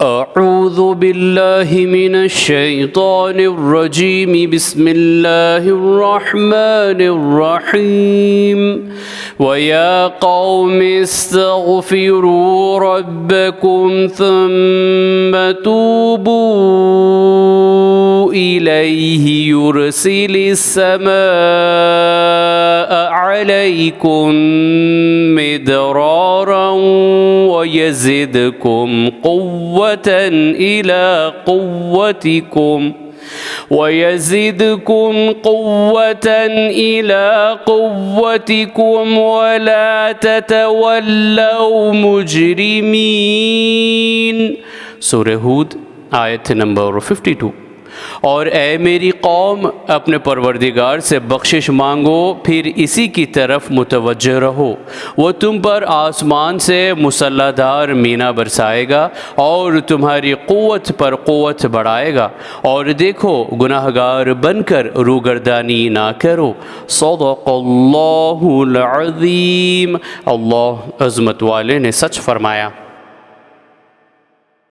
أعوذ بالله من الشيطان الرجيم بسم الله الرحمن الرحيم ويا قوم استغفروا ربكم ثم توبوا إليه يرسل السماء عليكم مدرارا ويزدكم قوة إلى قوتكم ولا تتولوا مجرمين। सूरह हूद आयत नंबर 52। और ए मेरी कौम अपने परवरदिगार से बख्शिश मांगो, फिर इसी की तरफ मुतवज्जह रहो। वो तुम पर आसमान से मुसल्लाधार मीना बरसाएगा और तुम्हारी क़ुव्वत पर क़ुव्वत बढ़ाएगा। और देखो गुनाहगार बनकर रूगर्दानी ना करो। सदक़ल्लाहुल अज़ीम। अल्लाह अज़मत वाले ने सच फरमाया।